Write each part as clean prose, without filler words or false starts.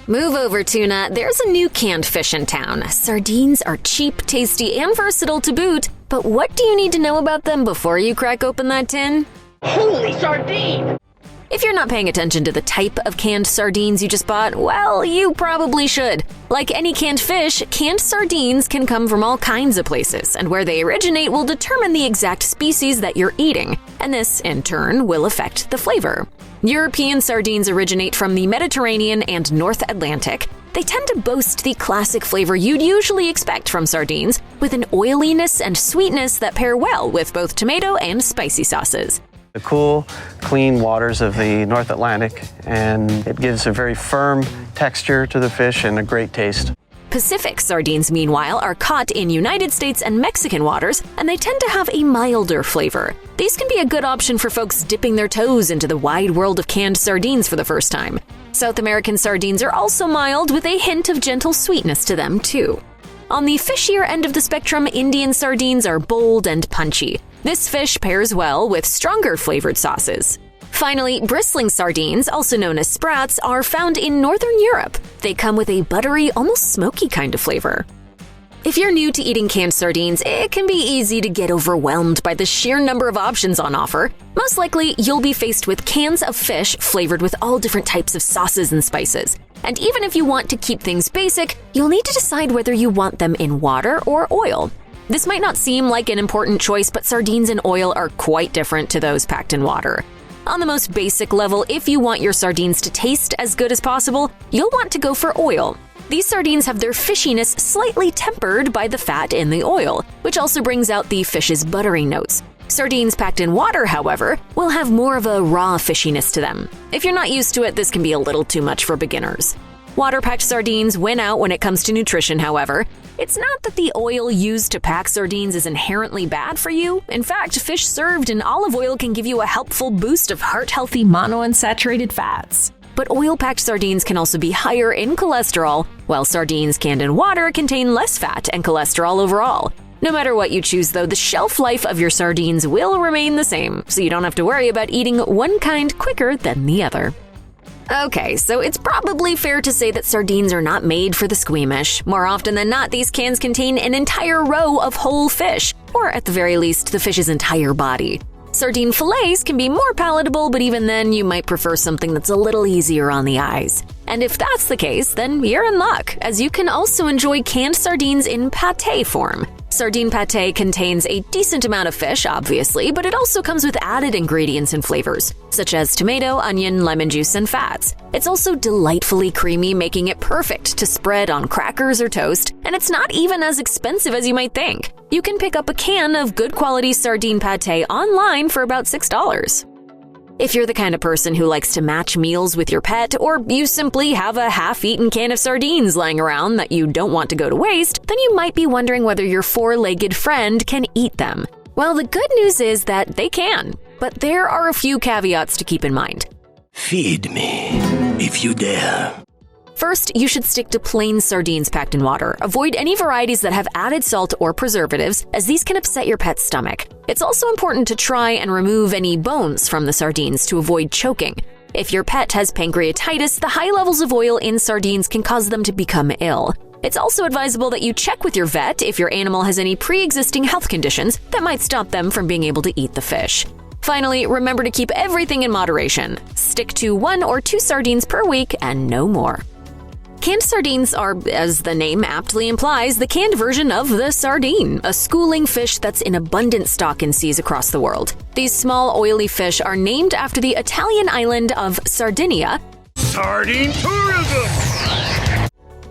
Move over, tuna. There's a new canned fish in town. Sardines are cheap, tasty, and versatile to boot. But what do you need to know about them before you crack open that tin? Holy sardine! If you're not paying attention to the type of canned sardines you just bought, well, you probably should. Like any canned fish, canned sardines can come from all kinds of places, and where they originate will determine the exact species that you're eating, and this, in turn, will affect the flavor. European sardines originate from the Mediterranean and North Atlantic. They tend to boast the classic flavor you'd usually expect from sardines, with an oiliness and sweetness that pair well with both tomato and spicy sauces. The cool, clean waters of the North Atlantic, and it gives a very firm texture to the fish and a great taste. Pacific sardines, meanwhile, are caught in United States and Mexican waters, and they tend to have a milder flavor. These can be a good option for folks dipping their toes into the wide world of canned sardines for the first time. South American sardines are also mild, with a hint of gentle sweetness to them, too. On the fishier end of the spectrum, Indian sardines are bold and punchy. This fish pairs well with stronger flavored sauces. Finally, bristling sardines, also known as sprats, are found in Northern Europe. They come with a buttery, almost smoky kind of flavor. If you're new to eating canned sardines, it can be easy to get overwhelmed by the sheer number of options on offer. Most likely, you'll be faced with cans of fish flavored with all different types of sauces and spices. And even if you want to keep things basic, you'll need to decide whether you want them in water or oil. This might not seem like an important choice, but sardines in oil are quite different to those packed in water. On the most basic level, if you want your sardines to taste as good as possible, you'll want to go for oil. These sardines have their fishiness slightly tempered by the fat in the oil, which also brings out the fish's buttery notes. Sardines packed in water, however, will have more of a raw fishiness to them. If you're not used to it, this can be a little too much for beginners. Water-packed sardines win out when it comes to nutrition, however. It's not that the oil used to pack sardines is inherently bad for you. In fact, fish served in olive oil can give you a helpful boost of heart-healthy monounsaturated fats. But oil-packed sardines can also be higher in cholesterol, while sardines canned in water contain less fat and cholesterol overall. No matter what you choose, though, the shelf life of your sardines will remain the same, so you don't have to worry about eating one kind quicker than the other. Okay, so it's probably fair to say that sardines are not made for the squeamish. More often than not, these cans contain an entire row of whole fish, or at the very least, the fish's entire body. Sardine fillets can be more palatable, but even then, you might prefer something that's a little easier on the eyes. And if that's the case, then you're in luck, as you can also enjoy canned sardines in pâté form. Sardine pâté contains a decent amount of fish, obviously, but it also comes with added ingredients and flavors, such as tomato, onion, lemon juice, and fats. It's also delightfully creamy, making it perfect to spread on crackers or toast, and it's not even as expensive as you might think. You can pick up a can of good quality sardine pâté online for about $6. If you're the kind of person who likes to match meals with your pet, or you simply have a half-eaten can of sardines lying around that you don't want to go to waste, then you might be wondering whether your four-legged friend can eat them. Well, the good news is that they can, but there are a few caveats to keep in mind. Feed me, if you dare. First, you should stick to plain sardines packed in water. Avoid any varieties that have added salt or preservatives, as these can upset your pet's stomach. It's also important to try and remove any bones from the sardines to avoid choking. If your pet has pancreatitis, the high levels of oil in sardines can cause them to become ill. It's also advisable that you check with your vet if your animal has any pre-existing health conditions that might stop them from being able to eat the fish. Finally, remember to keep everything in moderation. Stick to 1 or 2 sardines per week and no more. Canned sardines are, as the name aptly implies, the canned version of the sardine, a schooling fish that's in abundant stock in seas across the world. These small, oily fish are named after the Italian island of Sardinia, Sardine tourism!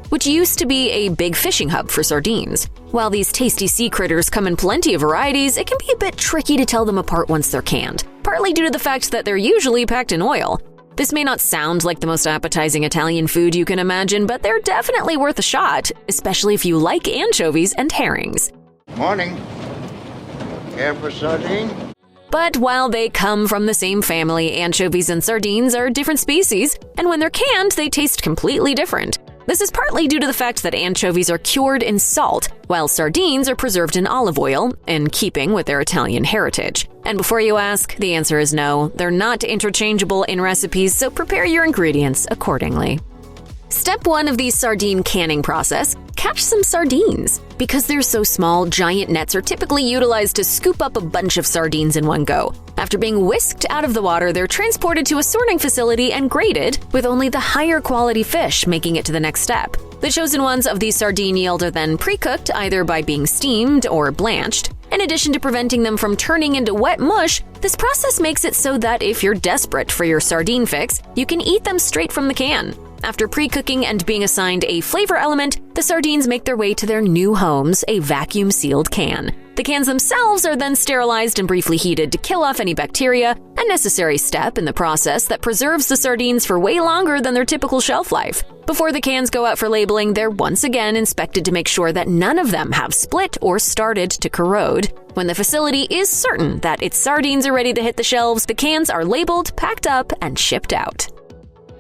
which used to be a big fishing hub for sardines. While these tasty sea critters come in plenty of varieties, it can be a bit tricky to tell them apart once they're canned, partly due to the fact that they're usually packed in oil. This may not sound like the most appetizing Italian food you can imagine, but they're definitely worth a shot, especially if you like anchovies and herrings. Morning. Care for sardine? But while they come from the same family, anchovies and sardines are different species, and when they're canned, they taste completely different. This is partly due to the fact that anchovies are cured in salt, while sardines are preserved in olive oil, in keeping with their Italian heritage. And before you ask, the answer is no. They're not interchangeable in recipes, so prepare your ingredients accordingly. Step 1 of the sardine canning process: catch some sardines. Because they're so small, giant nets are typically utilized to scoop up a bunch of sardines in one go. After being whisked out of the water, they're transported to a sorting facility and graded, with only the higher quality fish making it to the next step. The chosen ones of the sardine yield are then pre-cooked, either by being steamed or blanched. In addition to preventing them from turning into wet mush, this process makes it so that if you're desperate for your sardine fix, you can eat them straight from the can. After pre-cooking and being assigned a flavor element, the sardines make their way to their new homes, a vacuum-sealed can. The cans themselves are then sterilized and briefly heated to kill off any bacteria, a necessary step in the process that preserves the sardines for way longer than their typical shelf life. Before the cans go out for labeling, they're once again inspected to make sure that none of them have split or started to corrode. When the facility is certain that its sardines are ready to hit the shelves, the cans are labeled, packed up, and shipped out.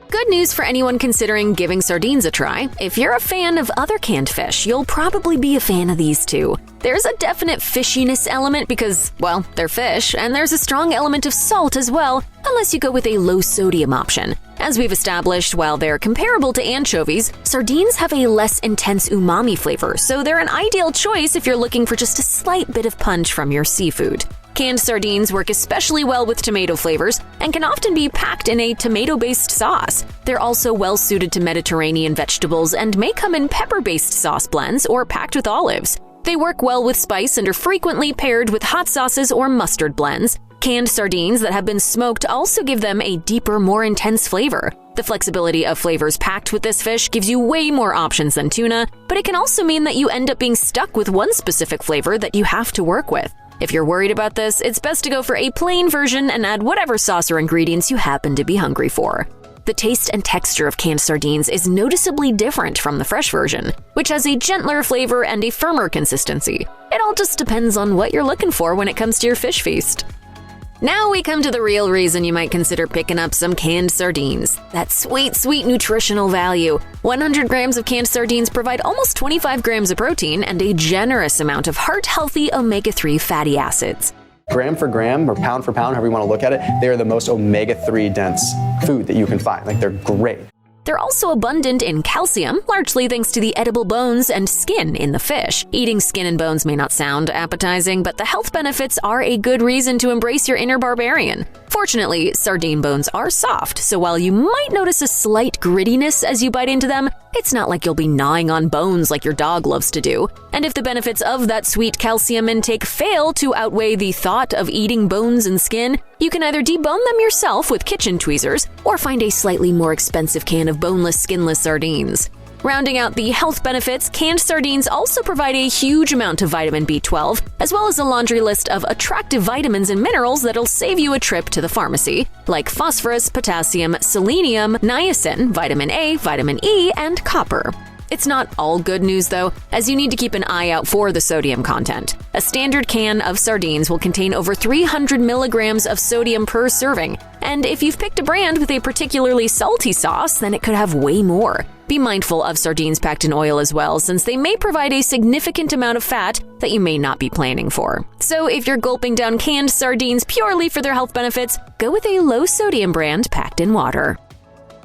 Good news for anyone considering giving sardines a try. If you're a fan of other canned fish, you'll probably be a fan of these too. There's a definite fishiness element because, well, they're fish, and there's a strong element of salt as well, unless you go with a low-sodium option. As we've established, while they're comparable to anchovies, sardines have a less intense umami flavor, so they're an ideal choice if you're looking for just a slight bit of punch from your seafood. Canned sardines work especially well with tomato flavors and can often be packed in a tomato-based sauce. They're also well-suited to Mediterranean vegetables and may come in pepper-based sauce blends or packed with olives. They work well with spice and are frequently paired with hot sauces or mustard blends. Canned sardines that have been smoked also give them a deeper, more intense flavor. The flexibility of flavors packed with this fish gives you way more options than tuna, but it can also mean that you end up being stuck with one specific flavor that you have to work with. If you're worried about this, it's best to go for a plain version and add whatever sauce or ingredients you happen to be hungry for. The taste and texture of canned sardines is noticeably different from the fresh version, which has a gentler flavor and a firmer consistency. It all just depends on what you're looking for when it comes to your fish feast. Now we come to the real reason you might consider picking up some canned sardines. That sweet, sweet nutritional value. 100 grams of canned sardines provide almost 25 grams of protein and a generous amount of heart-healthy omega-3 fatty acids. Gram for gram, or pound for pound, however you want to look at it, they are the most omega-3 dense food that you can find. Like, they're great. They're also abundant in calcium, largely thanks to the edible bones and skin in the fish. Eating skin and bones may not sound appetizing, but the health benefits are a good reason to embrace your inner barbarian. Fortunately, sardine bones are soft, so while you might notice a slight grittiness as you bite into them, it's not like you'll be gnawing on bones like your dog loves to do. And if the benefits of that sweet calcium intake fail to outweigh the thought of eating bones and skin, you can either debone them yourself with kitchen tweezers or find a slightly more expensive can of boneless, skinless sardines. Rounding out the health benefits, canned sardines also provide a huge amount of vitamin B12, as well as a laundry list of attractive vitamins and minerals that'll save you a trip to the pharmacy, like phosphorus, potassium, selenium, niacin, vitamin A, vitamin E, and copper. It's not all good news though, as you need to keep an eye out for the sodium content. A standard can of sardines will contain over 300 milligrams of sodium per serving, and if you've picked a brand with a particularly salty sauce, then it could have way more. Be mindful of sardines packed in oil as well, since they may provide a significant amount of fat that you may not be planning for. So if you're gulping down canned sardines purely for their health benefits, go with a low-sodium brand packed in water.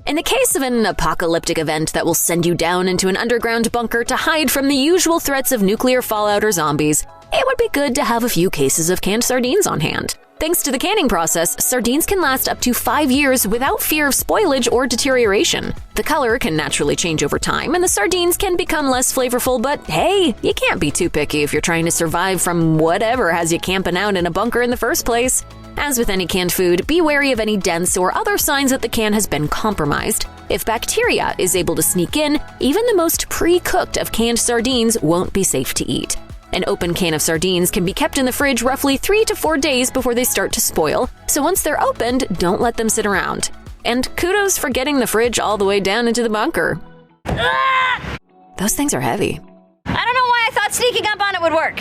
In the case of an apocalyptic event that will send you down into an underground bunker to hide from the usual threats of nuclear fallout or zombies, it would be good to have a few cases of canned sardines on hand. Thanks to the canning process, sardines can last up to 5 years without fear of spoilage or deterioration. The color can naturally change over time, and the sardines can become less flavorful, but hey, you can't be too picky if you're trying to survive from whatever has you camping out in a bunker in the first place. As with any canned food, be wary of any dents or other signs that the can has been compromised. If bacteria is able to sneak in, even the most pre-cooked of canned sardines won't be safe to eat. An open can of sardines can be kept in the fridge roughly 3 to 4 days before they start to spoil, so once they're opened, don't let them sit around. And kudos for getting the fridge all the way down into the bunker. Those things are heavy. I don't know why I thought sneaking up on it would work.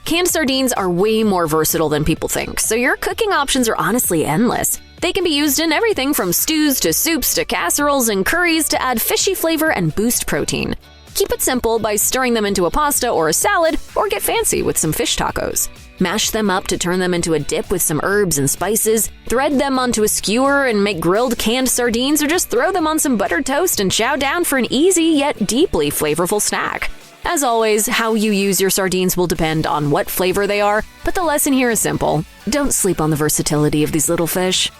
Canned sardines are way more versatile than people think, so your cooking options are honestly endless. They can be used in everything from stews to soups to casseroles and curries to add fishy flavor and boost protein. Keep it simple by stirring them into a pasta or a salad, or get fancy with some fish tacos. Mash them up to turn them into a dip with some herbs and spices, thread them onto a skewer and make grilled canned sardines, or just throw them on some buttered toast and chow down for an easy yet deeply flavorful snack. As always, how you use your sardines will depend on what flavor they are, but the lesson here is simple. Don't sleep on the versatility of these little fish.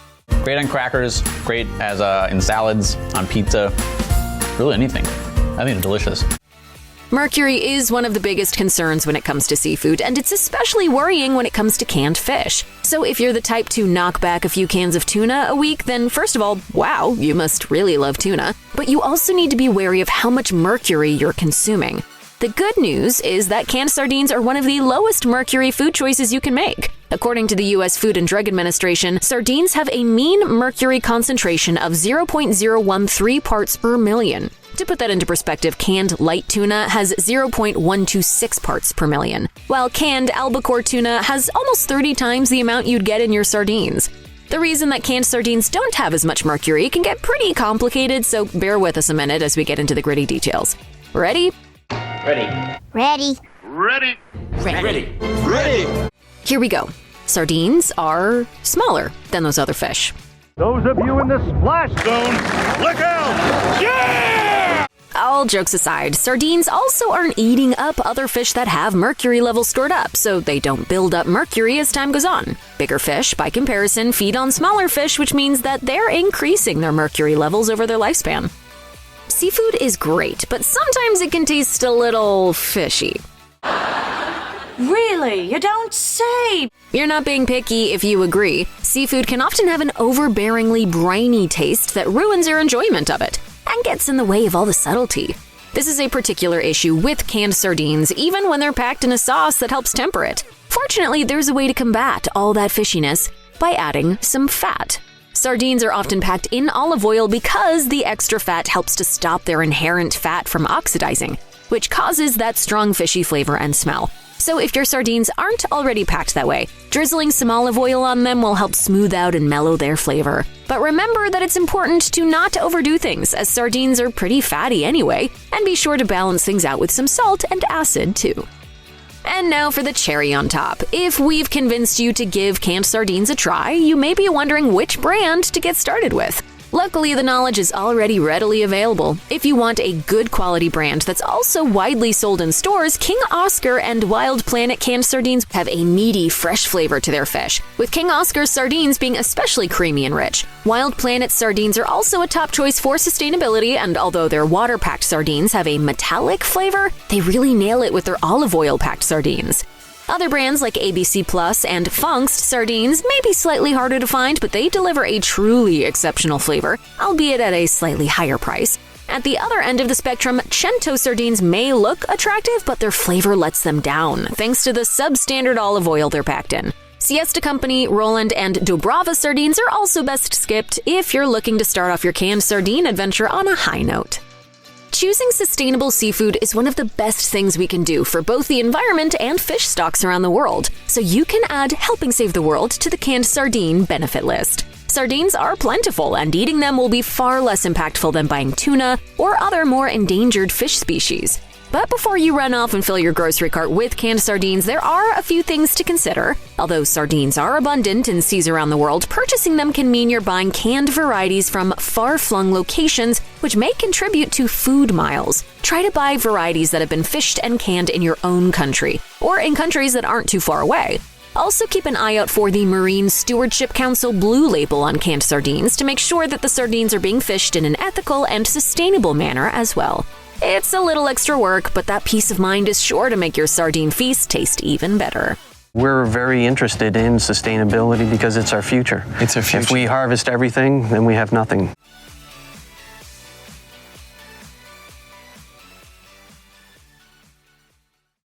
Great on crackers, great as in salads, on pizza, really anything. I think it's delicious. Mercury is one of the biggest concerns when it comes to seafood, and it's especially worrying when it comes to canned fish. So if you're the type to knock back a few cans of tuna a week, then first of all, wow, you must really love tuna. But you also need to be wary of how much mercury you're consuming. The good news is that canned sardines are one of the lowest mercury food choices you can make. According to the U.S. Food and Drug Administration, sardines have a mean mercury concentration of 0.013 parts per million. To put that into perspective, canned light tuna has 0.126 parts per million, while canned albacore tuna has almost 30 times the amount you'd get in your sardines. The reason that canned sardines don't have as much mercury can get pretty complicated, so bear with us a minute as we get into the gritty details. Ready? Ready. Ready. Here we go. Sardines are smaller than those other fish. Those of you in the splash zone, look out! Yeah! All jokes aside, sardines also aren't eating up other fish that have mercury levels stored up, so they don't build up mercury as time goes on. Bigger fish, by comparison, feed on smaller fish, which means that they're increasing their mercury levels over their lifespan. Seafood is great, but sometimes it can taste a little fishy. Really? You don't say! You're not being picky if you agree. Seafood can often have an overbearingly briny taste that ruins your enjoyment of it and gets in the way of all the subtlety. This is a particular issue with canned sardines, even when they're packed in a sauce that helps temper it. Fortunately, there's a way to combat all that fishiness by adding some fat. Sardines are often packed in olive oil because the extra fat helps to stop their inherent fat from oxidizing, which causes that strong fishy flavor and smell. So if your sardines aren't already packed that way, drizzling some olive oil on them will help smooth out and mellow their flavor. But remember that it's important to not overdo things, as sardines are pretty fatty anyway, and be sure to balance things out with some salt and acid too. And now for the cherry on top. If we've convinced you to give canned sardines a try, you may be wondering which brand to get started with. Luckily, the knowledge is already readily available. If you want a good quality brand that's also widely sold in stores, King Oscar and Wild Planet canned sardines have a meaty, fresh flavor to their fish, with King Oscar sardines being especially creamy and rich. Wild Planet sardines are also a top choice for sustainability, and although their water-packed sardines have a metallic flavor, they really nail it with their olive oil-packed sardines. Other brands like ABC Plus and Funkst sardines may be slightly harder to find, but they deliver a truly exceptional flavor, albeit at a slightly higher price. At the other end of the spectrum, Cento sardines may look attractive, but their flavor lets them down, thanks to the substandard olive oil they're packed in. Siesta Company, Roland, and Dobrava sardines are also best skipped if you're looking to start off your canned sardine adventure on a high note. Choosing sustainable seafood is one of the best things we can do for both the environment and fish stocks around the world, so you can add Helping Save the World to the canned sardine benefit list. Sardines are plentiful, and eating them will be far less impactful than buying tuna or other more endangered fish species. But before you run off and fill your grocery cart with canned sardines, there are a few things to consider. Although sardines are abundant in seas around the world, purchasing them can mean you're buying canned varieties from far-flung locations, which may contribute to food miles. Try to buy varieties that have been fished and canned in your own country, or in countries that aren't too far away. Also keep an eye out for the Marine Stewardship Council Blue Label on canned sardines to make sure that the sardines are being fished in an ethical and sustainable manner as well. It's a little extra work, but that peace of mind is sure to make your sardine feast taste even better. We're very interested in sustainability because it's our future. It's our future. If we harvest everything, then we have nothing.